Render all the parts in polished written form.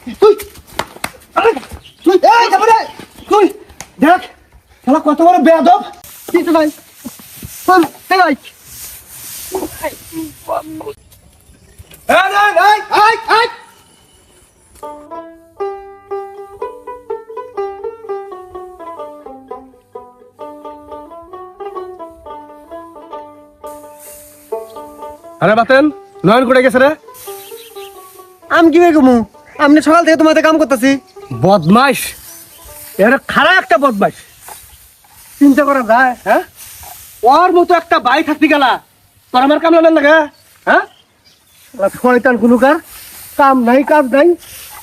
তুই তুই এই যাবে রে তুই দেখ শালা কত বড় বেয়াদব কি তো ভাই চল এই ভাই এই আরে বাতেন নয়ন কোথায় গেছে রে? আমি কি বেগমু আমি সকাল থেকে তোমাদের কাম করতেছি। বদমাইশ, এর খারাপ একটা বদমাইশ। চিন্তা করা যায়? হ্যাঁ, ওর মতো একটা বাই থাকতে গেলা তোর আমার কাম লাগে? হ্যাঁ, শয়তান কোনকার কাম নাই কাজ নাই।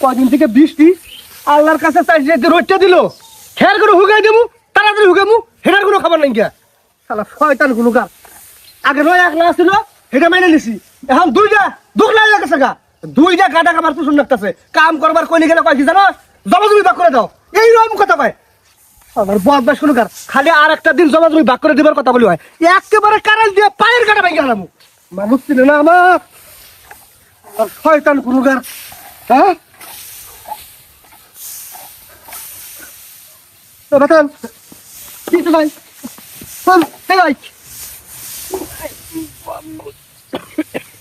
কদিন থেকে বৃষ্টি, আল্লাহর কাছে চাইছে যে রোদটা দিল খেয়ার করে হুগাই দেবো, তাড়াতাড়ি হুগামু, হেটার কোনো খাবার নাই গিয়া। শালা শয়তান কোনকার। আগে নয় একলা ছিল, হেটা মেনে নিছি, এখন দুইটা দুখলা গেছে গা। দুইটা গাডা কামার পুষুন লাগতেছে। কাম করবার কইলে গেলে কয় কি জানো, জমা জমি ভাগ করে দাও, এই রকম কথা কয়। আমার বদমাস কোনকার, খালি আর একটা দিন জমা জমি ভাগ করে দিবার কথা বলি হয়, একেবারে কারাল দিয়ে পায়ের কাটা ভেঙে গেলাম। মানুষ ছিল না আমার শয়তান কোনকার। হ্যাঁ, বাতান কি তো ভাই চল এই ভাই।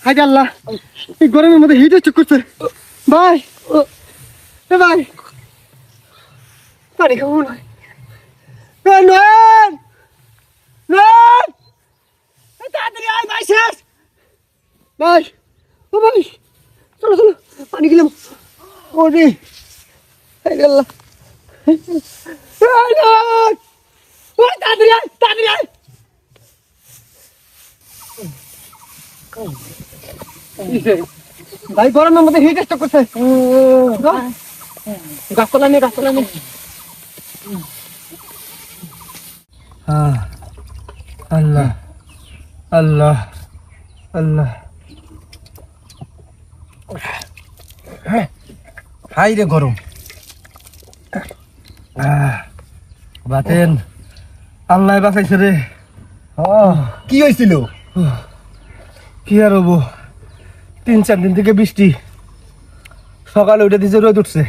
হাই আল্লাহ, এই গরমের মধ্যে হিট চুপ করছে ভাই। এ ভাই পানি খাবো না। নয়ন নয়ন তাড়াতাড়ি আয় ভাই, শেষ ভাই। ও ভাই চলো চলো পানি খেলাম। ওরে হাই আল্লাহ, তাড়াতাড়ি আয় তাড়াতাড়ি আয়। ভাই গরমের মধ্যে হিট স্ট্রোক করছে। গাছতলা নেই গাছতলা নেই। আল্লাহ আল্লাহ আল্লাহ। হাই রে গরম। বাতেন আল্লাহ বাঁচাইছে রে। কি হয়েছিল? কি আর হবো, 3-4 দিন থেকে বৃষ্টি, সকালে উঠে দিছে রোদ উঠছে,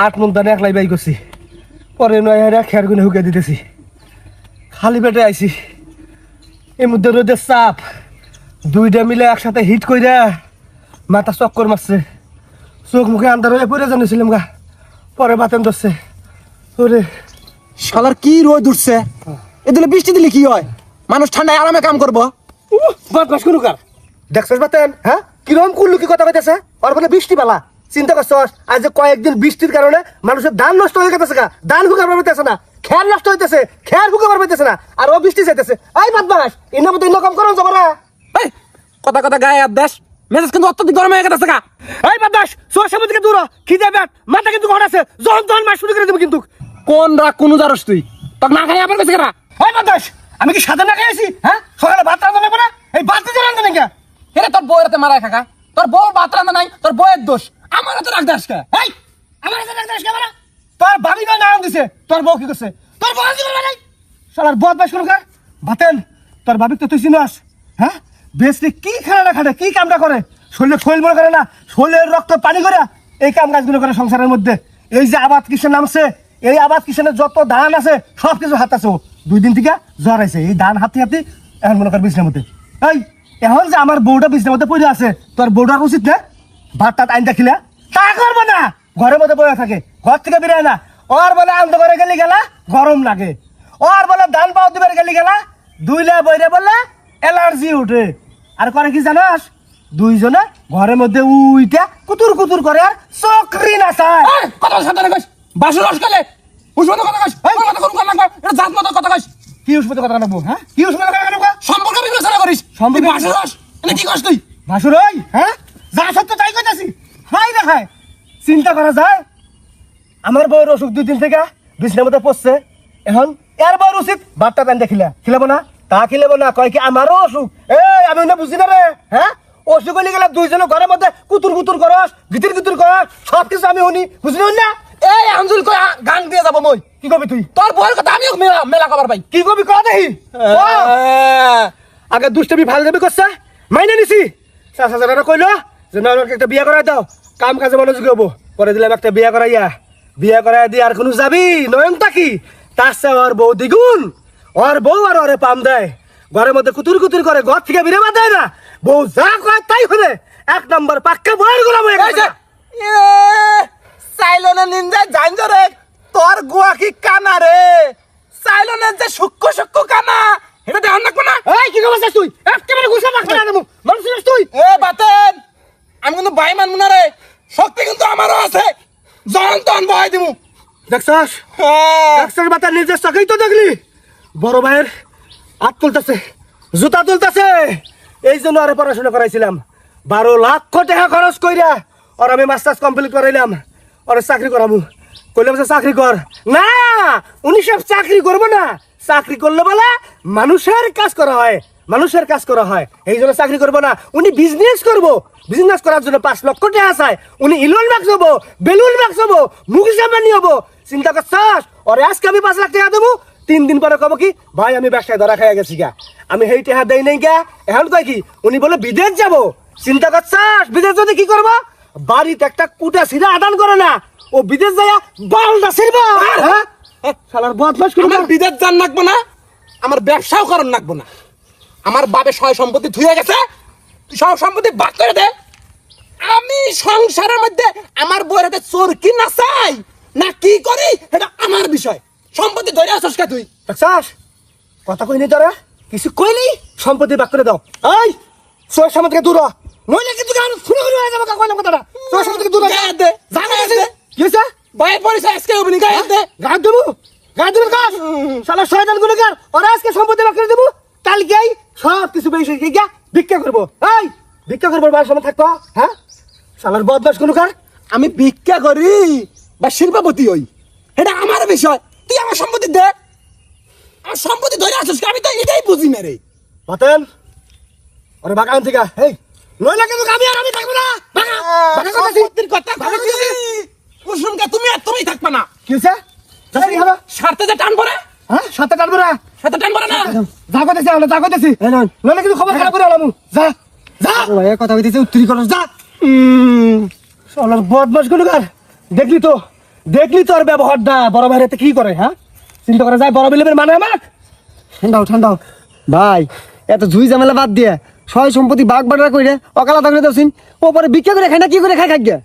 8 মন দানে একলাই বাই করছি, পরে নয় খেয়ার গুনে হুকে দিতেছি, খালি পেটে আইছি। এর মধ্যে রোদের চাপ, দুইটা মিলে একসাথে হিট কইরা মাথা চক্কর মারছে, চোখ মুখে আন্ধার হয়ে পড়ে জানিয়েছিলাম গা। পরে বাতেন ধরছে। ওরে শালার কি রোদ উঠছে, এদিকে বৃষ্টি দিলে কি হয়? মানুষ ঠান্ডায় আরামে কাম করবো। বদমাস কোনকার, দেখছস বাতেন? হ্যাঁ, কিরকম কুল্লু কি কথা কইতেছে? ওর বলে বৃষ্টি বেলা, চিন্তা করছস? আজ যে কয়েকদিন বৃষ্টির কারণে মানুষের ধান নষ্ট হয়ে গেছে গা, ধান হুকার পারতেছে না, খেয়ার নষ্ট হইতেছে, খেয়ার হুকার পারতেছে না, আর ও বৃষ্টি চাইতেছে। এই বদমাস, ইন্না মতো ইন্না কম করো যাবো না। এই কথা কথা গায়ে আব্বাস, মেজাজ কিন্তু অত্যধিক গরম হয়ে গেছে গা। এই বদমাস, সোর সামনে থেকে দূর হ, খিদে পেট মাথা কিন্তু ঘর আছে, যখন তখন মাস শুরু করে দেবো কিন্তু। কোন রাগ কোন জারস তুই? তোর না খাই আবার গেছে কেনা? এই বদমাস, আমি কি সাদা না খাইছি? হ্যাঁ, সকালে ভাত রান্না নেবো না, এই ভাত দিতে রান্না নাকি? এরে তোর বউয়ের হাতে মারায় খাকা, তোর বউ ভাত রান্না নাই, তোর বউয়ের দোষ। আমার হাতে রাখ দাস কে? এই আমার কাছে রাখ দাস কে? মানে তোর ভাবি না নাম দিছে, তোর বউ কি করছে? তোর বউ কি করবে নাই? শালার বদমাস কোনকার। বাতেন তোর ভাবি তো তুই চিনস? হ্যাঁ, বেশি কি খেলা খাটে, কি কামটা করে, শরীরে ফইল মনে করে না, শরীরের রক্ত পানি করে এই কাম কাজগুলো করে সংসারের মধ্যে। এই যে আবাদ কিষান নামছে, এই আবাদ কিষানের যত ধান আছে সব কিছু হাত আছে। 2 দিন থেকে জ্বর আছে, এই ধান হাতি হাতি এখন মনে কর বিছনার মধ্যে। এই এখন যে আমার বউটা বিছনার মধ্যে পড়ে আছে, তোর বউটার উচিত না ভাত টাত আইন দেখিলে তা করবো না, ঘরের মধ্যে বয়ে থাকে, ঘর থেকে বেরোয় না। ওর বলে আনন্দ করে গেলি গেলা গরম লাগে, ওর বলে ধান পাও দিবার গেলি গেলা দুইলে বইরে বললে অ্যালার্জি উঠে। আর করে কি জানাস, দুইজনে ঘরের মধ্যে উইটা কুতুর কুতুর করে আর চক্রি না চায়। কথা সাবধানে কইস, বাসু রস খেলে উষ্মত কথা কইস, এই কথা কোন কথা লাগবে, এটা জাত মতো কথা কইস। কি উষ্মত কথা রাখবো? হ্যাঁ, কি উষ্মত কথা রাখবো? সম্পর্ক বিবেচনা করিস, সম্পর্ক বাসু রস এটা কি কইস তুই? ভাসুর ওই হ্যাঁ, যা সত্য তাই কইতাছি। হাই দেখায় চিন্তা করা যায়। আমার বউয়ের অসুখ 2 দিন থেকে বিছনার মধ্যে পড়ছে, এখন এর বউর উচিত ভাতটা প্যান দেখিলা খিলাবো না, তা খিলাবো না, কয় কি আমারও অসুখ। এই আমি না বুঝি না রে। হ্যাঁ, অসুখ হলে গেলে দুইজনে ঘরের মধ্যে কুতুর কুতুর করস, গিতির গিতির করস, সব কিছু আমি শুনি, বুঝলি না? এই আঞ্জুল কই গান দিয়ে যাব মই। কি কবি তুই? তোর বউয়ের কথা আমিও মেলা কবার পাই। কি কবি ক দেখি। আগে দুষ্টামি ভাল যাবি করছে, মাইনে নিছি। চাচা কইলো যে না একটা বিয়ে করাই দাও, কাম কাজে মনোযোগী হবো। পরে দিলাম একটা বিয়ে করাইয়া দিয়ে আর কোনো যাবি নয়নটা কি তার চেয়ে ওর বউ দ্বিগুণ ওর বউ আর ওরে পাম দেয় ঘরের মধ্যে কুতুর কুতুর করে ঘর থেকে বেরোবা দেয় না বউ যা কয় তাই হলে 1 নম্বর পাক্কা বউয়ের গোলাম হয়ে গেছে সাইলনের নিন্দা জানজো রে তোর গুয়া কি কানা রে সাইলনের যে সূক্ষ্ম সূক্ষ্ম কানা এটা দেখ না কোনা এই কি করছিস তুই একেবারে ঘুষা মাখা না দেবো মানুষ তুই এ বাতেন আমি কিন্তু ভাই মানবো না রে শক্তি কিন্তু আমারও আছে জন তন বহাই দিমু দেখছস দেখছস বাতা নিজের চোখেই তো দেখলি বড় ভাইয়ের হাত তুলতেছে জুতা তুলতেছে এই জন্য আরে পড়াশোনা করাইছিলাম 12 লক্ষ টাকা খরচ কইরা আর আমি মাস্টার্স কমপ্লিট করাইলাম আর চাকরি করামু কইলাম যে চাকরি কর না উনি সব চাকরি করব না চাকরি করলে বলে মানুষের কাজ করা হয় এই জন্য চাকরি করব না উনি বিজনেস করব বিজনেস করার জন্য 5 লক্ষ টাকা চায় উনি ইলন মাস্ক হবো বেলুন মাস্ক হবো মুকেশ আম্বানি হবো চিন্তা করছস আর আজকে আমি 5 লাখ টাকা দেবো 3 দিন পরে কব কি ভাই আমি ব্যবসায় ধরা খাইয়া গেছি গা আমি হেই টাকা দেই নাই গা এখন কয় কি উনি বলে বিদেশ যাব চিন্তা করছস বিদেশ যদি কি করব বাড়িতে একটা কুটা সিরা আদান করে না ও বিদেশ যায়া বালটা ছিড়বা হ্যাঁ শালার বদমাশ করে আমার বিদেশ জান রাখবো না আমার ব্যবসাও করন রাখবো না আমার বাবে সয় সম্পত্তি ধুয়ে গেছে তুই সব সম্পত্তি ভাগ করে দে আমি সংসারের মধ্যে আমার বউয়ের হাতে চোর কি না চাই না কি করি এটা আমার বিষয় সম্পত্তি ধরে আসছ কে তুই দেখছস কথা কইনি তোরা কিছু কইলি সম্পত্তি ভাগ করে দাও এই সোর সামনে থেকে দূর হ। নইলে কিন্তু গান শুনে হয়ে যাবে কইলাম কথাটা সোর সামনে থেকে দূর হ। গায়ে দে জানা গেছে কি হইছে বাইরের পরিচয় আজকে অভিনয় গায়ে দে গায়ে দেবো কাজ শালা শয়তান গুলোকার ওরা আজকে সম্পত্তি ভাগ করে দেবো কালকেই সব কিছু বেশি গিয়া ভিক্ষা করবো এই ভিক্ষা করবো বার সময় থাকতো হ্যাঁ শালার বদমাশ গুলোকার আমি ভিক্ষা করি বা শিল্পপতি হই এটা আমার বিষয় তুই আমার সম্পত্তি দে আমার সম্পত্তি ধরে আসছিস আমি তো এটাই বুঝি না রে বাতেন ওরে বাগান থেকে এই নইলে কিন্তু আমি থাকবো না বাগা বাগা কথা সম্পত্তির কথা কুসুমকা তুমি আর তুমি থাকবা না কি হইছে যাই হবে স্বার্থে যে টান পড়ে হ্যাঁ সাথে টানবো না সাথে টান পড়ে না যা করতেছি আমরা যা করতেছি নইলে কিন্তু খবর খারাপ করে আলামু যা যা ওই কথা কইতেছে উত্তরি করস যা শালার বদমাশ গুলোকার দেখলি তো আর ব্যবহারটা বড় ভাইয়ের হাতে কি করে হ্যাঁ চিন্তা করা যায় বড় বিলেবের মানে আমার ঠান্ডাও ভাই এত ঝুই ঝামেলা বাদ দিয়ে সয় সম্পত্তি বাগ বাড়া কইরে অকালা থাকলে দছিন ও পরে ভিক্ষা করে খায় না কি করে খায় গিয়া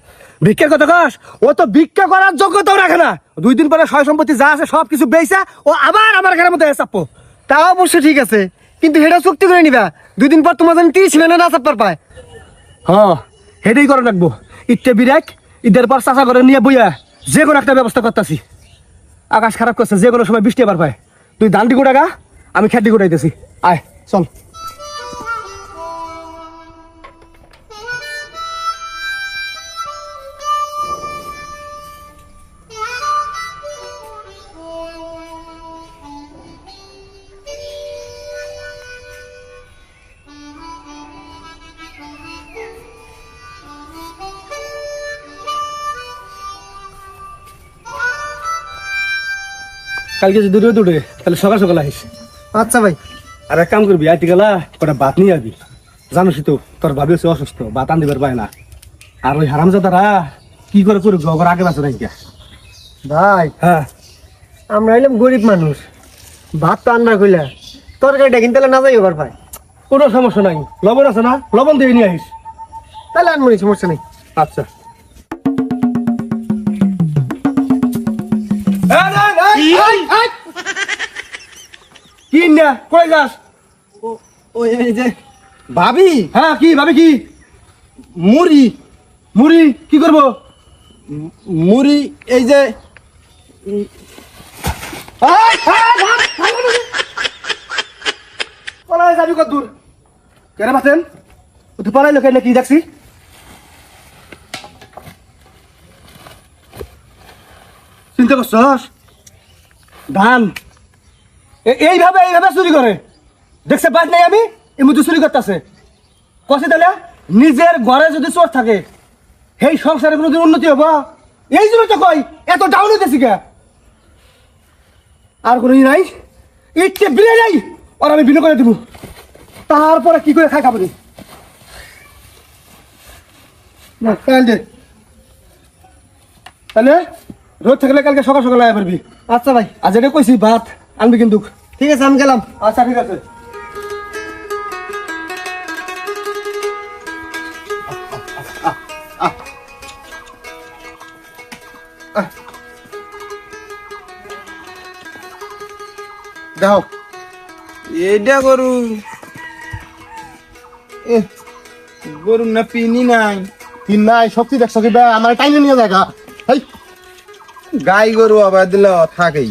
ভিক্ষার কথা কস ও তো ভিক্ষা করার যোগ্যতাও রাখে না 2 দিন পরে সয় সম্পত্তি যা আছে সব কিছু বেচা ও আবার আমার ঘরের মধ্যে চাপো তা অবশ্য ঠিক আছে কিন্তু হেটা চুক্তি করে নিবা 2 দিন পর তোমার জন্য 30 মিলিয়ন না চাপার পায় হ্যাঁ হেডেই করে রাখবো ইটে বিরাক ঈদের পর চাষা করে নিয়ে বইয়া যে কোনো একটা ব্যবস্থা করতেছি আকাশ খারাপ করছে যে কোনো সময় বৃষ্টি আবার পায় তুই ধানটি গোটা গা আমি খেটি গোটাইতেছি আয় চল কালকে যদি দূরে তাহলে সকাল সকাল আসিস আচ্ছা ভাই আর এক কাম করবি আইটি গেলা কটা ভাত নিয়ে আসবি জানোসই তো তোর ভাবি হচ্ছে অসুস্থ ভাত আনতে পায় না আর ওই হারামজাদারা কি করে করুক ঘর আগে বাঁচে নাই ভাই হ্যাঁ আমরা হইলাম গরিব মানুষ ভাত তো আনবার কইলা তরকারিটা কিনতে না যাই এবার ভাই কোনো সমস্যা নাই লবণ আছে না লবণ দিয়ে নিয়ে আসিস তাহলে আনবো সমস্যা নেই আচ্ছা কি না কই যাস ওই এই যে ভাবি হ্যাঁ কি ভাবি কি মুড়ি মুড়ি কি করবো মুড়ি এই যে পলাই যাবি কত দূর কেন বাসেন তুই পলাই লোক কি দেখছি চিন্তা করছস ধান এইভাবে চুরি করে দেখছে বাদ নাই আমি এমনি চুরি করতেছে কষে তাহলে নিজের ঘরে যদি চোর থাকে সেই সংসারে কোনোদিন উন্নতি হবো এই জন্য তো কই এত ডাউন হইতেছি কে আর কোনো ই নাই ইটকে বিলে নাই আর আমি বিলে করে দিব তারপরে কি করে খাই খাবো না দে তাহলে রোদ থাকলে কালকে সকাল সকাল আয়া পারবি। আচ্ছা ভাই, আজ এটা কইছি ভাত আনবি কিন্তু। ঠিক আছে আমি গেলাম। আচ্ছা ঠিক আছে। দেখো এইটা গরু গরু না পিনি নাই, তিন নাই শক্তি দেখছো কি বে? আমার টাইনে নিয়ে জায়গা হেই গাই গরু আবার দিল থাকেই।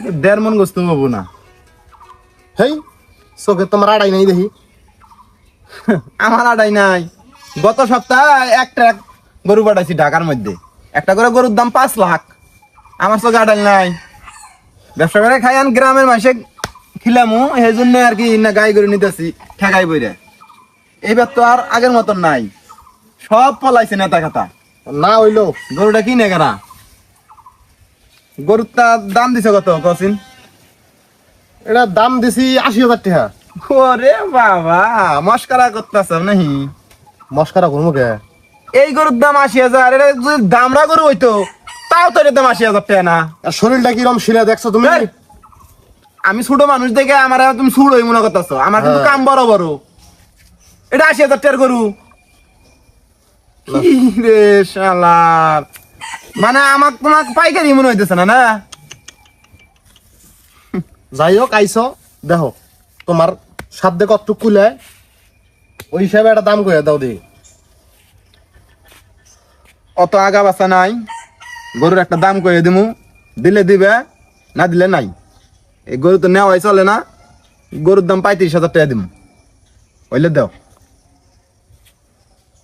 1.5 মন গোস্ত পাবো না। হেই চোখে তোমার আড়াই নাই দেখি। আমার আড়াই নাই। গত সপ্তাহে একটা গরু পাঠাইছি ঢাকার মধ্যে, একটা করে গরুর দাম 5 লাখ। আমার চোখে আড়াই নাই। ব্যবসা করে খাই আন গ্রামের মাসে খিলামু, সেই জন্য আর কি না গাই গরু নিতেছি ঠেকাই বইরে। এইবার তো আর আগের মতন নাই, সব পলাইছে নেতা খাতা। না হইলো গরুটা কিনে কেনা? গরুর তা দাম দিছে কত কসিন? এটা দাম দিছি 80,000 টাকা। ওরে বাবা, মস্কারা করতেছ নাহি? মস্কারা করবো কে? এই গরুর দাম 80,000। এটা যদি দামরা গরু হইতো তাও তো এর দাম 80,000 টাকা না। আর শরীরটা কিরম শিলা দেখছো তুমি? এই, আমি ছোট মানুষ দেখে আমার তুমি ছুড়োই মনে করতেছ। আমার কিন্তু কাম বড় বড়। এটা 80,000 টাকার গরু। কি রে শালার, মানে আমাক তোমাক পাইকারি মনে হইতেছে না না? যাই হোক আইসো, দেখো তোমার সাধ্যে কতটুক কুলে ওই হিসাবে একটা দাম করে দাও দেখি। অত আগা বাসা নাই, গরুর একটা দাম করে দিমু, দিলে দিবে, না দিলে নাই। এই গরু তো নেওয়াই চলে না। গরুর দাম 35,000 টাকা দিমু, হইলে দাও।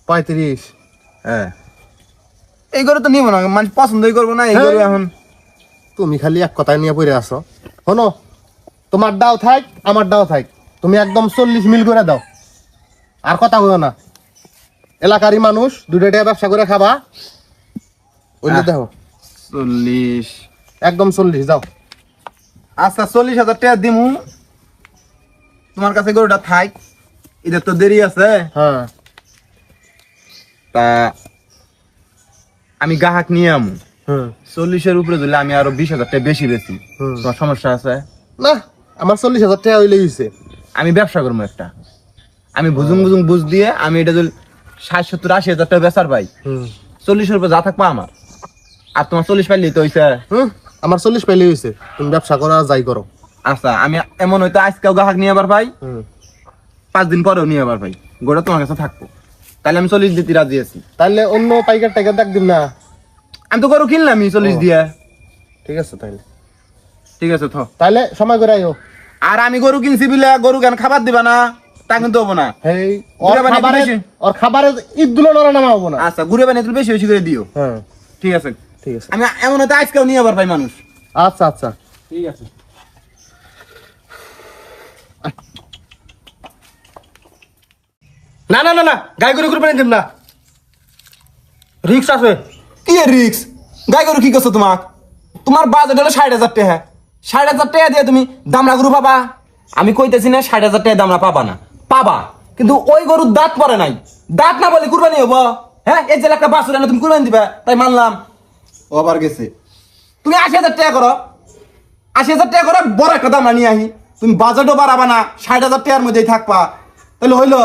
35? হ্যাঁ, এই গরু তো নিব না, মানুষ পছন্দই করবো না এই গরু এখন। তুমি খালি এক কথায় নিয়ে পড়ে আসো। শোনো, তোমার দাও থাক আমার দাও থাক, তুমি একদম 40 মিল করে দাও, আর কথা বলো না। এলাকারই মানুষ, দুটো টাকা ব্যবসা করে খাবা। ওইলে দেখো 40। একদম 40 যাও। আচ্ছা 40,000 টাকা দিমু, তোমার কাছে গরুটা থাক। এদের তো দেরি আছে। হ্যাঁ তা আমি গ্রাহক নিয়ে আমু। হুম 40-এর উপরে দিলে আমি আরো 20,000 টাকা বেশি বেশি। হুম। তোমার সমস্যা আছে? না, আমার 40,000 টাকা হইলেই হইছে। আমি ব্যবসা করবো একটা, আমি বুঝুং বুঝ দিয়ে আমি এটা যদি 60-70-80,000 টাকা বেচার পাই, 40-এর উপরে যা থাকবা আমার। আর তোমার 40 পাইলেই তো হইছে। আমার 40 পাইলেই হইছে। তুমি ব্যবসা করো আর যাই করো। আচ্ছা, আমি এমন হয়তো আজকেও গ্রাহক নিয়ে আবার পাই, 5 দিন পরেও নিয়ে আবার পাই, গোটা তোমার কাছে থাকবো। তাহলে আমি 40 দিতে রাজি আছি। তাহলে অন্য পাইকার টাইকার দেখ দিন না। আমি তো গরু কিনলাম 40 দিয়ে। ঠিক আছে তাইলে, ঠিক আছে থ। তাহলে সময় করে আইও। আর আমি গরু কিনছি বিলে গরু কেন খাবার দিবা না, তা কিন্তু হবো না। হেই ঘুরে বানিয়ে খাবারে দিয়েছি। ওর খাবারে ঈদ দুলো নড়া নামা হবো না। আচ্ছা, ঘুরে বানিয়ে বেশি বেশি করে দিও। হ্যাঁ ঠিক আছে। ঠিক আছে। আমি এমন হয়তো আজকেও নিয়ে আবার পাই মানুষ। আচ্ছা আচ্ছা ঠিক আছে। না না না না, গাই গরু কুরবানি দিম না, রিক্স আছে। কি রিক্স? গাই গরু কি করছো তোমাক? তোমার বাজেট হলো 60,000 টাকা। 60,000 টাকা দিয়ে তুমি দামড়া গরু পাবা? আমি কইতেছি না 60,000 টাকা দামড়া পাবা না, পাবা, কিন্তু ওই গরুর দাঁত পরে নাই। দাঁত না বলে কুরবানি হবো? হ্যাঁ, এই যে একটা বাছুর এনে তুমি কুরবানি দিবা, তাই মানলাম। ও আবার গেছে। তুমি 80,000 টাকা করো, 80,000 টাকা করে বড় একটা দামড়া নিয়ে আহি। তুমি বাজেটও বাড়াবা না, 60,000 টাকার মধ্যেই থাকবা, তাহলে হইলো।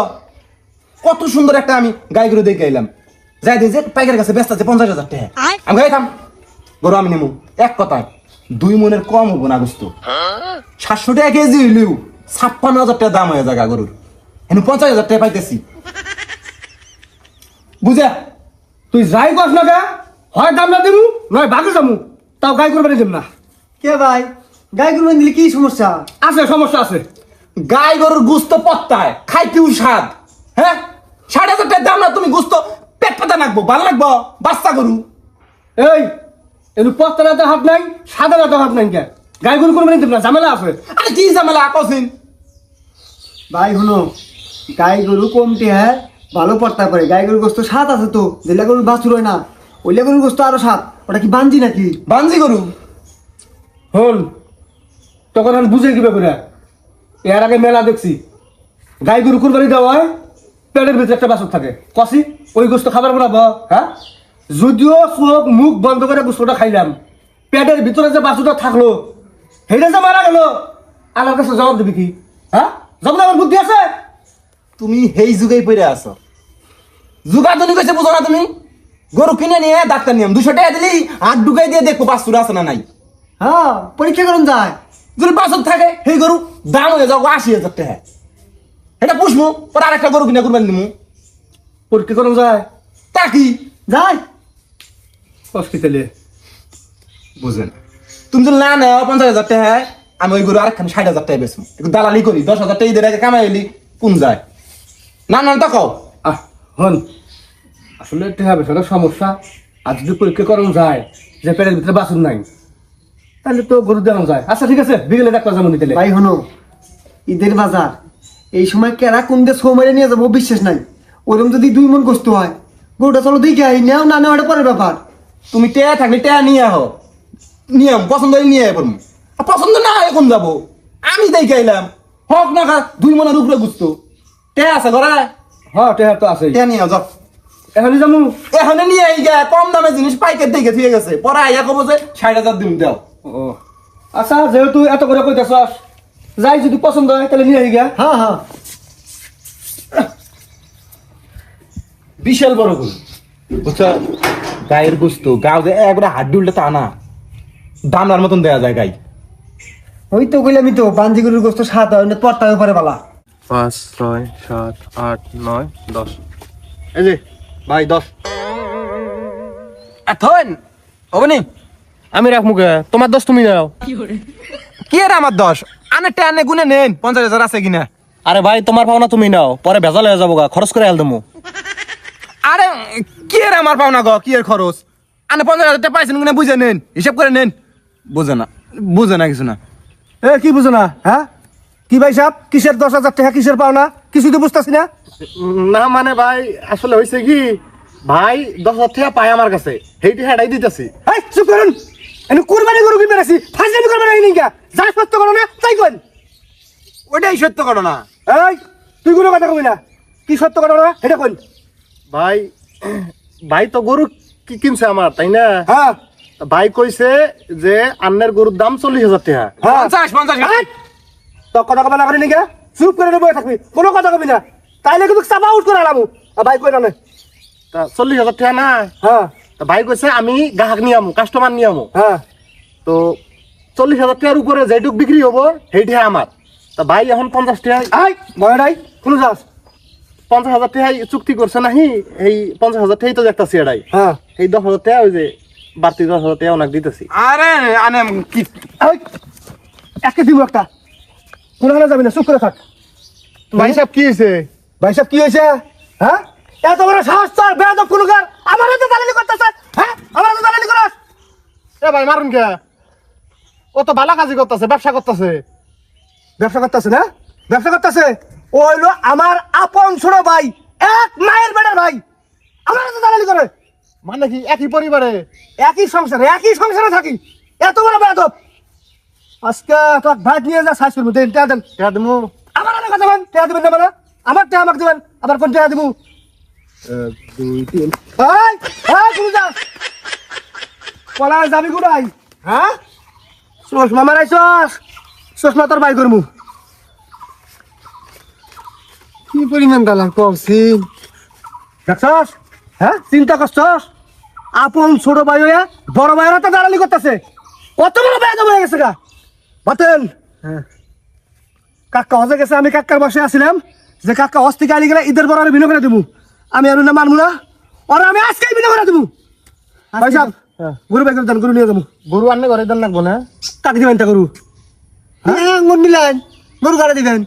কত সুন্দর একটা আমি গাই গরু দেখে এলাম, যাই দেখি যে পাইকারের কাছে ব্যস্ত আছে 50,000 টাকা। আমি গাই থাম, গরু আমি নেবো। এক কথায় 2 মনের কম হবো না গোস্ত। 700 টাকা কেজি হইলেও 56,000 টাকা দাম হয়ে যায় গরুর, এখন 50,000 টাকা পাইতেছি। বুঝা, তুই যাই কস না গা, হয় দাম না দেবো নয় বাকি যাবো, তাও গাই কুরবানি দিম না। কে ভাই, গাই কুরবানি দিলে কি সমস্যা? আছে, সমস্যা আছে। গাই গরুর গুস্ত পত্তায় খাইতেও স্বাদ। হ্যাঁ, 60,000 টাকা দাম না, তুমি গুস্ত পেট পাতা নাকবো, ভালো লাগবো। বাচ্চা গরু এই এর পত্তরাতে হাত নাই, সাদারাতে হাত নাই, কে গাই গরু কুরবানি দিম না, ঝামেলা আছে। আরে কি ঝামেলা কসিন? ভাই শুনো, গাই গরু কমতে হ্যাঁ ভালো পড়তে পারে। গাই গরুর গোস্ত স্বাদ আছে তো, যেটা গরুর বাছুর হয় না, ওইলে গরুর গোস্ত আরো স্বাদ। ওটা কি বাঞ্জি নাকি? বাঞ্জি গরু। হল তখন আমি বুঝে কিবা করে, এর আগে মেলা দেখছি গাই গরু কুরবানি দেওয়া হয়, পেটের ভিতরে একটা বাসক থাকে কষি ওই গোস্ত খাবার বানাবো হ্যাঁ যদিও চোখ মুখ বন্ধ করে গোস্তটা খাইলাম পেটের ভিতরে যে বাসুটা থাকলো সেটা যে মারা গেল আল্লাহর কাছে জবাব দিবি কি হ্যাঁ জবাব দেওয়ার বুদ্ধি আছে তুমি সেই যুগেই পড়ে আছো যুগাধুনি কইছে বুঝো না তুমি গরু কিনে নিয়ে ডাক্তার নিয়ম 200 টাকা দিলি হাত ঢুকাই দিয়ে দেখো বাছুর আছে না নাই হ্যাঁ পরীক্ষা করুন যায় যদি বাছুর থাকে সেই গরু দাম হয়ে যাও 80,000 টাকা এটা পুষমু পরে আরেকটা গরু কিনে কুরবানি দিমু পরীক্ষা করুন যায় তা কি যায় হসপিটালে বুঝেন তুমি যদি না নেও 50,000 টাকা আমি ওই গরু আরেকখানে 60,000 টাকা বেচবো একটু দালালি করি 10,000 টাকা ঈদের আগে কামাই এলি কোন যায় না না তা কও আহ হন আসলে এটা হবে সেটা সমস্যা আর যদি পরীক্ষা করুন যায় যে পেটের ভিতরে বাসুন নাই তাহলে তো গরু দেওয়া যায় আচ্ছা ঠিক আছে বিকেলে ডাক্তার যেমন দিতে ভাই হনো ঈদের বাজার এই সময় কেরা কোন দিয়ে ছৌ মেরে নিয়ে যাবো বিশ্বাস নাই ওরকম যদি 2 মণ গোস্ত হয় গরুটা চলো দেখে আই নেও না নেওয়া পরের ব্যাপার তুমি টেয়া থাকলে টেয়া নিয়ে আহ নিয়ম পছন্দ হলে নিয়ে পড়বো পছন্দ না হয় এখন যাবো আমি দেখে আইলাম হক না খা 2 মনের উপরে গুছতো টেয়া আছে ঘরে হ্যাঁ টেহার তো আছে টেয়া নিয়ে যাও এখানে যাবো এখানে নিয়ে আই গা কম দামে জিনিস পাইকার দেখে থিয়ে গেছে পরে আইয়া কব যে 60,000 দিন দাও ও আচ্ছা যেহেতু এত করে কইতেছস যাই যদি পছন্দ হয় তাহলে নিয়ে আই গা হ্যাঁ হ্যাঁ বিশাল বড় গরু বুঝছো গায়ের গুস্ত গাও যে একবারে হাড্ডি উল্টে তা না দামড়ার মতন দেয়া যায় গাই ওই তো কইলামই তো বান্দি গরুর গোস্ত স্বাদ হয় না পড়তে পারে বালা 5 6 7 8 9 10 এই যে ভাই 10 এখন হবনি আমি রাখমু কে তোমার 10 তুমি নাও কি আর আমার 10 আনে টেনে গুনে নেন 50,000 আছে কিনা আরে ভাই তোমার পাওনা তুমি নাও পরে ভেজাল হয়ে যাবো গা খরচ করে আল দেবো আরে কি আর আমার পাওনা গো কি আর খরচ আনে 50,000 টাকা পাইছেন কিনা বুঝে নেন হিসাব করে নেন বুঝে না কিছু না এ কি বুঝো না হ্যাঁ কি ভাই সাহেব কিসের 10,000 টাকা কিসের পাও না কিছু তো বুঝতেছি না না মানে ভাই আসলে হয়েছে কি ভাই 10,000 টাকা পায় আমার কাছে সেইটি হেডাই দিতেছি এই চুপ করুন এনে কুরবানি গরু কিনতে রাখছি ফাজলামি করবেন না নিকা যা সত্য করো না তাই কোন ওইটাই সত্য করো না এই তুই কোনো কথা কবি না কি সত্য করো না এটা কোন ভাই ভাই তো গরু কি কিনছে আমার তাই না হ্যাঁ ভাই কইছে যে আন্নের গরুর দাম 40,000 টাকা হ্যাঁ 50 এই, তো কথা কবা না করি নিকা চুপ করে বসে থাকবি কোনো কথা কবি না তাইলে কিন্তু চাপা আউট করে আলামু ভাই কই না তা 40,000 টাকা না হ্যাঁ তা ভাই কইছে আমি গ্রাহক নিয়ে আমু কাস্টমার নিয়ে আমু হ্যাঁ তো 40,000 টাকার উপরে যেটুক বিক্রি হবো সেইটা আমার তা ভাই এখন 50 টাকা এই ভয় নাই কোনো যাস 50,000 টাকা চুক্তি করছে নাহি এই 50,000 টাকাই তো দেখতাছি এটাই হ্যাঁ এই 10,000 টাকা ওই যে বাড়তি 10,000 টাকা ওনাকে দিতেছি আরে আনে কি এই একে দিব একটা কোনো হালে যাবি না চুপ করে থাক ভাই সাহেব কি হয়েছে ভাই সাহেব কি হয়েছে হ্যাঁ এত বড় সাহস তোর বেয়াদব কুলুকার আমার তো দালালি করতেছে হ্যাঁ আমার তো দালালি করাস এ ভাই মারুন কে ও তো ভালো কাজই করতেছে ব্যবসা করতেছে ব্যবসা করতেছে না ব্যবসা করতেছে ও হইলো আমার আপন ছোট ভাই এক মায়ের বেটার ভাই আমার তো দালালি করে মানে কি একই পরিবারে একই সংসারে থাকি এত বড় বেয়াদব আজকে তোর ভাত নিয়ে যা সাইজ করবো দেন টেয়া দেন টাকা দিমু আমার অনেক কথা বলেন টেয়া দিবেন না মানে আমার টেয়া আমাকে দিবেন আবার কোন টেয়া দিব 2 3 এই এই তুমি যা পলা যাবি কোথায় হ্যাঁ চশমা মারাইছস চশমা তোর বাই করমু কি পরিমাণ দালাল করছি দেখছস হ্যাঁ চিন্তা করছস আপন ছোট ভাই হইয়া বড় ভাইয়ের তো দালালি করতেছে কত বড় বেয়াদব হয়ে গেছে গা বাতেন কাকা হজে গেছে আমি কাকার বসে আসছিলাম যে কাকা হস্তিকে আলি গেলে ঈদের বড় বিনো করে দেবো আমি আর না মানবো না ওরা আমি আজকেই বিনো করে দেবো ভাই সাহেব গরু বাই করে দেন গরু নিয়ে যাবো গরু আনলে ঘরে দেন লাগবো না কাকে দিবেন তা গরু আঙ্গুর নিলেন গরু গাড়ি দিবেন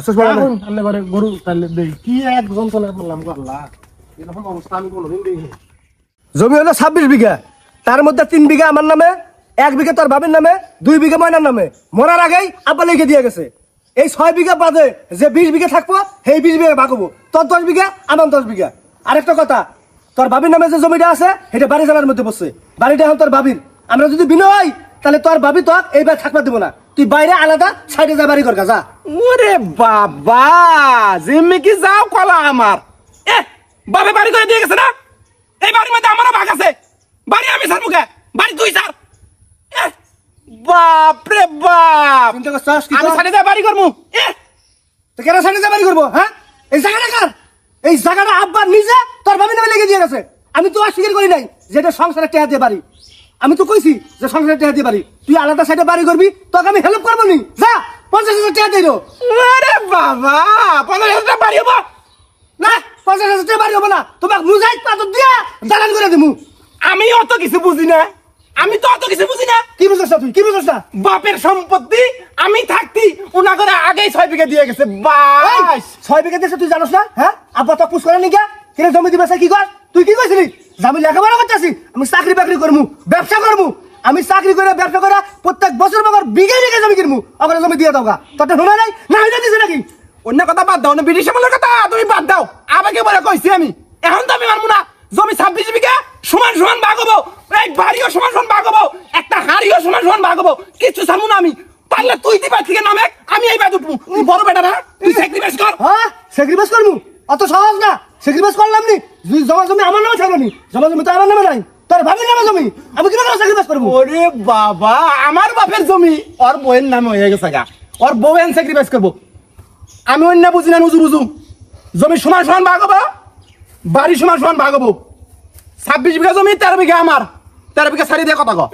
চশমা লাগান। আনলে ঘরে গরু তাহলে দেই কি এক যন্ত্রণা করলাম আল্লাহ এরকম অবস্থা আমি কোনোদিন দেখিনি জমি হলো 26 বিঘা তার মধ্যে 3 বিঘা আমার নামে 1 বিঘা তোর বাবার নামে 2 বিঘা ময়নার নামে মরার আগেই আব্বা লিখে দিয়ে গেছে এই 6 বিঘা বাদে যে 20 বিঘা থাকবো সেই 20 বিঘা ভাগবো তোর 10 বিঘা আমার 10 বিঘা আরেকটা কথা তোর বাবির নামে যে জমিটা আছে এটা বাড়ি জেলার মধ্যে পড়ছে বাড়িটা এখন তোর বাবির আমরা যদি বিনা হয় তাহলে তোর বাবি তোর এইবার থাকবা দেবো না তুই বাইরে আলাদা সাইডে যা বাড়ি কর যা। ওরে বাবা, জিম্মি কি যাও কলা আমার। এ বাবে বাড়ি করে দিয়ে গেছে না, এই বাড়ির মধ্যে আমারও ভাগ আছে। বাড়ি আমি ছাড়বো কে? বাড়ি তুই ছাড়। বাপ রে বাপ, চিন্তা করছস কি আমি সাইডে যা বাড়ি করবো। তো কেন সাইডে যা বাড়ি করবো? হ্যাঁ, এই জায়গাটা কার? এই জায়গাটা আব্বা নিজে তোর ভাবি নামে লেগে দিয়ে গেছে। আমি তো অস্বীকার করি নাই যেটা সংসারে টেহা দিয়ে বাড়ি। আমি তো কইছি যে সংসারে টেহা দিয়ে বাড়ি, তুই আলাদা সাইডে বাড়ি করবি, তোকে আমি হেল্প করবো নি। যা 50,000 টাকা দিয়ে দাও। আরে বাবা, 50,000 টাকা বাড়ি হবো না, 50,000 টাকা বাড়ি হবো না, তোমাকে মুজাহিদ পাথর দিয়া দালান করে দিমু। আমি অত কিছু বুঝি না, আমি তো অত কিছু বুঝি না। কি বুঝছ তুই, কি বুঝছ না? বাপের সম্পত্তি আমি থাকতি উনা করে আগেই 6 বিঘা দিয়ে গেছে। বাস 6 বিঘা দিয়েছে তুই জানোস না? হ্যাঁ, আব্বা তো পুষ করে নি কে? কিরে জমি দিবে কি কর? তুই কি কইছিলি? আমি লেখাপড়া করতেছি, আমি চাকরি বাকরি করবো, ব্যবসা করবো। আমি চাকরি করে ব্যবসা করে প্রত্যেক বছর বছর বিঘে বিঘে জমি কিনবো, ওখানে জমি দিয়ে দাও গা। তোর শোনা নাই না, হইতে দিছে নাকি? অন্য কথা বাদ দাও, না ব্রিটিশ আমলের কথা তুমি বাদ দাও। আমাকে বলে কইছি আমি, এখন তো আমি মানবো না। জমি 26 বিঘা সমান সমান ভাগ হবো, এই বাড়িও সমান সমান ভাগ হবো, একটা হাড়িও সমান সমান ভাগ হবো। কিছু ছাড়বো না আমি। পারলে তুই দিবা থেকে নামে, আমি এই বাদ উঠবো। তুই বড় বেটা না, তুই স্যাক্রিফাইস কর। হ্যাঁ, স্যাক্রিফাইস করবো? অত সহজ না। স্যাক্রিফাইস করলাম নি, জমা জমি আমার নামে থাকলো নি। জমা জমি তো আমার নামে নাই, তোর ভাবির নামে জমি। আমি কিভাবে স্যাক্রিফাইস করবো? ওরে বাবা, আমার বাপের জমি ওর বউয়ের নামে হয়ে গেছে গা, ওর বউ এন স্যাক্রিফাইস করবো। আমি অন্য বুঝি না, নুজু বুঝু। জমি সমান সমান ভাগ হবো, বাড়ি সমান সমান ভাগ হবো। 26 বিঘা জমি, 13 বিঘা আমার। 13 বিঘা ছাড়ি দিয়ে কথা কো।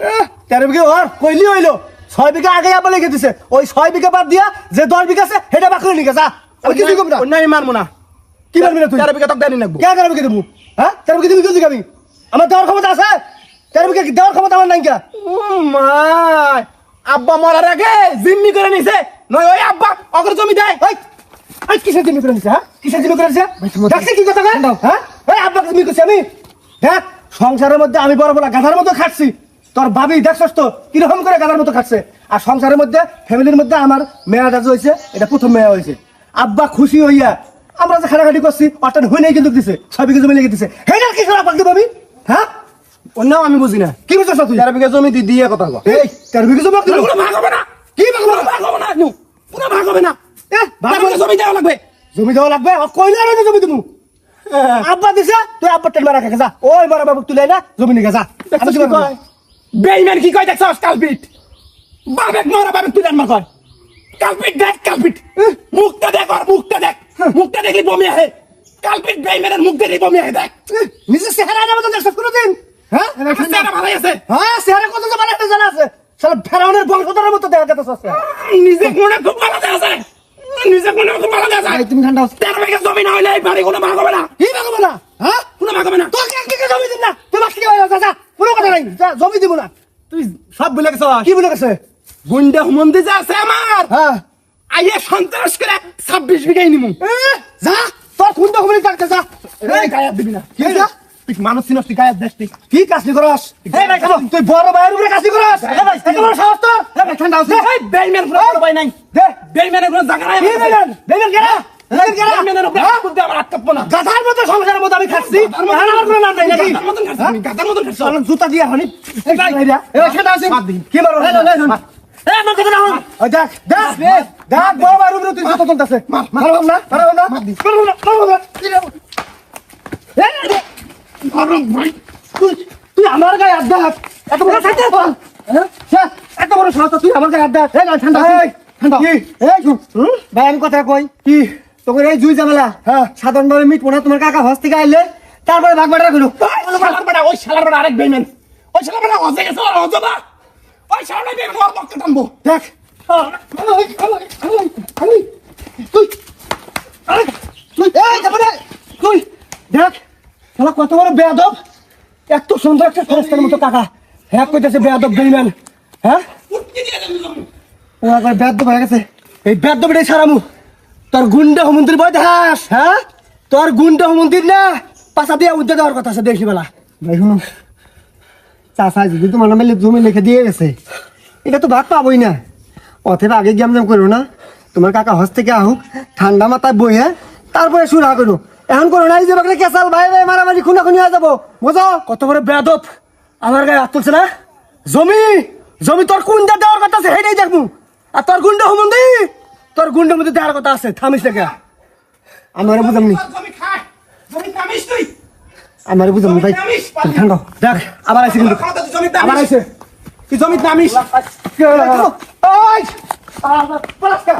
13 বিঘা ওর কইলি হইলো, 6 বিঘা আগে আবার লিখে দিছে। ওই 6 বিঘা বাদ দিয়া যে 10 বিঘা আছে সেটা বাকি লিখে যা। আমি কিছু করব না। অন্য আমি মানবো না। কি মানবি না তুই? 13 বিঘা তো দেনি লাগবো। কে 13 বিঘা দেবো? হ্যাঁ, 13 বিঘা দিবি কি দিবি? আমার দেওয়ার ক্ষমতা আছে? 13 বিঘা দেওয়ার ক্ষমতা আমার নাই কে? ও মা, আব্বা মরার আগে জিম্মি করে নিছে, নয় ওই আব্বা অগ্র জমি দেয়। এই এই কিসের জিম্মি করে নিছে? হ্যাঁ, কিসের জিম্মি করে নিছে? দেখছিস কি কথা কয়? হ্যাঁ, এই আব্বাকে জিম্মি করছি আমি। দেখ, সংসারের মধ্যে আমি বড় বড় গাধার মতো খাচ্ছি, তোর ভাবি দেখছস তো কিরকম করে গাধার মতো খাচ্ছে। আর সংসারের মধ্যে ফ্যামিলির মধ্যে আমার মেয়াটা যে হয়েছে, এটা প্রথম মেয়া হয়েছে। আব্বা খুশি হইয়া আমরা যে খাটাখাটি করছি অর্থাৎ হই নাই কিন্তু দিছে, 6 বিঘা জমি লেগে দিছে। হেটার কি খারাপ লাগবে আমি? হ্যাঁ, অন্যও আমি বুঝি না। কি বুঝছস তুই? 13 বিঘা জমি দিয়ে কথা কো। এই 13 বিঘা জমি দিল। কোনো ভাগ হবে না। কি ভাগ হবে? ভাগ হবে না, কোনো ভাগ হবে না। ভাগ 13 বিঘা জমি দেওয়া লাগবে। জমি দেওয়া লাগবে? কইলে আর জমি দেবো। আব্বা দিছে, তুই আব্বা টেল মারা খেয়ে যা। ওই বড় বাবু তুলে না জমি নিয়ে যা। আমি কি করব? বেইমান কি কয় দেখছস? কালপিট বাবেক মরা, বাবেক তুই আনমা কয়। কালপিট দেখ, কালপিট মুখটা দেখ, আর মুখটা দেখ। মুখটা দেখলি বমি আহে। কালপিট বেইমানের মুখ দেখলি বমি আহে। দেখ নিজের চেহারা মতো দেখছিস কোনোদিন? হ্যাঁ, চেহারা ভালোই আছে। হ্যাঁ, চেহারা কত যে ভালো একটা জানা আছে। শালা ফেরাউনের বংশধরের মতো দেখা যাচ্ছে। নিজে মনে খুব ভালো আছে, নিজে মনে খুব ভালো আছে। তুমি ঠান্ডা হও। 13 বিঘা জমি না হইলে এই বাড়ি কোনো ভাগ হবে না। কি ভাগবো না? হ্যাঁ, কোনো ভাগ হবে না। তোকে এক বিঘা জমি দিন না, তুই বাকি হয়ে যা। যা, কোনো কথা নাই, যা, জমি দিব না। তুই সব ভুলে গেছস। কি বলে গেছে? গুন্ডা হুমন্দি যা আছে আমার, হ্যাঁ, আইয়ে সন্ত্রাস করে 26 বিঘাই নিমু। যা, তোর খুন ডকুমেন্ট থাকতে যা। এই গায়েব দিবি না। কি যা? তুই মানুষ চিনস, তুই গায়েব দেখ। কি কাজটি করস? এই ভাই খাবো, তুই বড় ভাইয়ের উপরে কাজটি করস? এই ভাই, এত বড় সাহস তোর? এই ভাই ঠান্ডা হচ্ছে। এই বেইমান কোনো বড় ভাই নাই। দে, বেইমানের কোনো জায়গা নাই। কি বেলেন? বেলেন কেনা? বেলেন কেনা? বেইমানের উপরে হাত তুলতে আমার হাত কাঁপবো না। গাধার মতো সংসারের মতো আমি খাচ্ছি। আর আমার কোনো নাম নাই নাকি? গাধার মতন খাচ্ছিস তুমি, গাধার মতন খাচ্ছিস। চল জুতা দিয়ে হনি। এই ভাই, ঠান্ডা আছে। বাদ দিন। কি মারো? এই আমার কথা না হন। ওই দেখ, দেখ, দেখ, বড় ভাইয়ের উপরে তুই জুতা তুলতেছে। মারো না, মারো না, মারো না, মারো না। এই, গরম ভাই। তুই আমার গায়ে হাত দেখ। এত বড় সাথে এত বড় সাহস তুই আমার গায়ে হাত দেখ। এই ঠান্ডা ঠান্ডা। কি? এই শুন, ভাই আমি কথা কই কি তোকে এই জুই ঝামেলা। হ্যাঁ, সাধারণভাবে মিট না, তোমার কাকা হস থেকে আইলে তারপরে ভাগ বাটা গেল। শালার বেটা, ওই শালার বেটা আরেক বেইমান। ওই শালার বেটা হজে গেছে, হজবা। ওই শালার বেটা ওর বক্কে টানবো। দেখ তুই তুই এই যাবো তুই দেখ শালা কত বড় বেয়াদব। এত সুন্দর একটা ফেরেশতার মতো কাকা, হ্যাঁ কইতেছে বেয়াদব বেইমান। হ্যাঁ, উঠতে দিয়ে দেন জমি। ও একবার বেয়াদব হয়ে গেছে। এই বেয়াদবটাই ছাড়ামু। তোর গুন্ডা হুমন্দির বই দেখাস? হ্যাঁ, তোর গুন্ডা হুমন্দির না পাশা দিয়ে উদ্যোগ দেওয়ার কথা আছে দেখি বেলা। ভাই শুনুন, চাষা যদি তোমার নামে জমি লিখে দিয়ে গেছে, এটা তো ভাগ পাবোই না। অথবা আগে গিয়ে জাম করো না, তোমার কাকা হস থেকে আহুক, ঠান্ডা মাথায় বইয়ে তারপরে সুরা করো। এখন করো না, এই যে বাকলে কেসাল ভাই ভাই মারামারি খুনাখুনি হয়ে যাবো। বুঝো কত বড় বেয়াদব, আমার গায়ে হাত তুলছে না। জমি জমি তোর কোন দেওয়ার কথা আছে সেটাই দেখবো। আর তোর গুন্ডা হুমন্দি তোর গুন্ডার মধ্যে দেখার কথা আছে থামিস না কে আমি ওরা বুঝামনি জমি খায় জমি নামিস তুই আমি ওরা বুঝামনি ভাই তুমি ঠান্ডা দেখ আবার আইছে কিন্তু জমি আবার আইছে তুই জমি নামিস ওই পলাশ কা